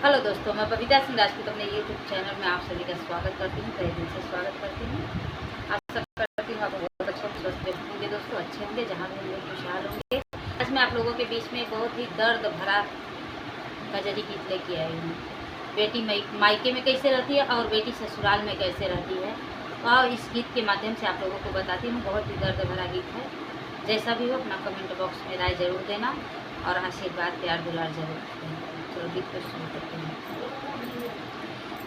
Hello दोस्तों, मैं बबीता सिंह राजपूत अपने यूट्यूब चैनल में आप सभी का स्वागत करती हूँ, तहे दिल से स्वागत करती हूँ। आप सब करती हूँ आप बहुत अच्छा स्वस्थ होंगे दोस्तों, अच्छे होंगे, जहाँ भी होंगे खुशहाल होंगे। आज मैं आप लोगों के बीच में बहुत ही दर्द भरा कजरी गीत लेके आई हूँ। बेटी मायके में कैसे रहती है और बेटी ससुराल में कैसे रहती है, और इस गीत के माध्यम से आप लोगों को बताती हूँ। बहुत ही दर्द भरा गीत है। जैसा भी हो अपना कमेंट बॉक्स में राय जरूर देना और आशीर्वाद प्यार दुलार जरूर देना। चलो गीत को शुरू करते हैं।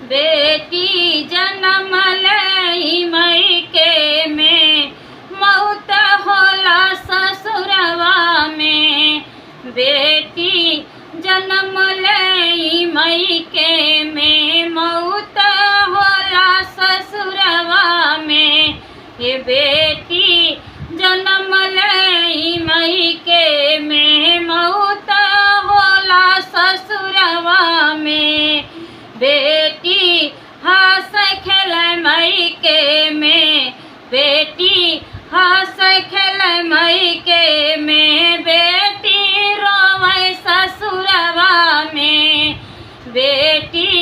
बेटी जन्म लई मायके में, मौत होला ससुरवा में। बेटी जन्म लई मायके में, मौत होला ससुरवा में। ये बेटी जन्म लई मायके में, मौत होला ससुरवा में। बेटी हंस खेल मायके में, बेटी हंस खेल मायके में। बेटी रोवे ससुरवा में, बेटी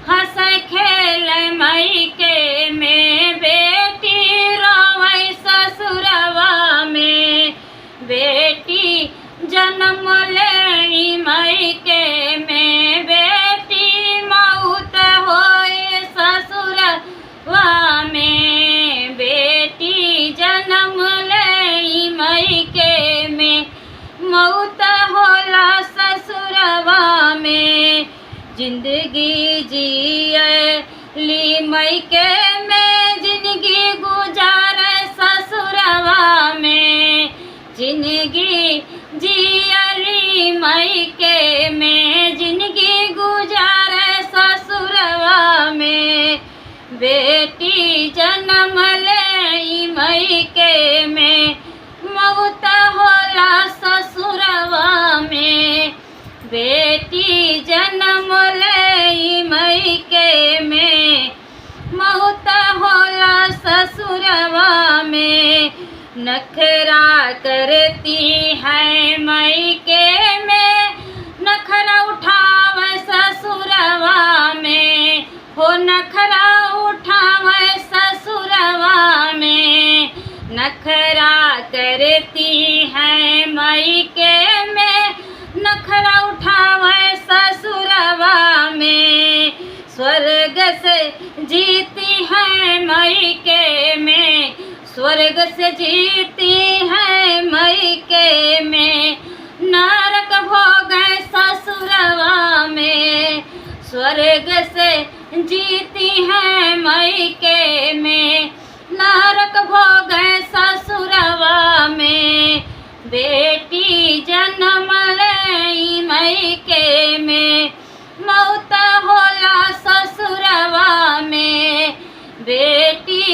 हंस खेल मायके में। बेटी रोवे ससुरवा में। बेटी जन्म लई मायके में, बेटी मौत होए ससुरवा में। बेटी जन्म लई मायके में, मौत होला ससुरवा में। जिंदगी जियली मायके में, जिंदगी गुजारे ससुरवा में। जिंदगी जियली मायके में, जिंदगी गुजारे ससुरवा में। बेटी जन्म लई मायके में, मौत होला ससुरवा में। बेटी जन्म लई मायके में, मौत होला ससुरवा में। नखरा करती है मायके में, नखरा उठावे ससुरवा में। हो नखरा उठावे ससुरवा में। नखरा करती है मायके में, नखरा उठावे ससुरवा में। स्वर्ग से जीती है मायके में, स्वर्ग से जीती है मायके में। नरक भोग ससुरवा में। स्वर्ग से जीती है मायके में, नरक भोग ससुरवा में। बेटी जन्म लई मायके में, मौत होला ससुरवा में। बेटी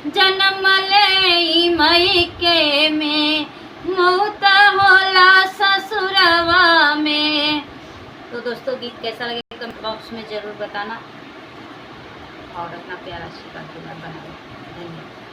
जन्म लई मायके में, मौत होला ससुरवा में। तो दोस्तों गीत कैसा लगे कमेंट बॉक्स में जरूर बताना और अपना प्यारा आशीर्वाद बनाना। धन्यवाद।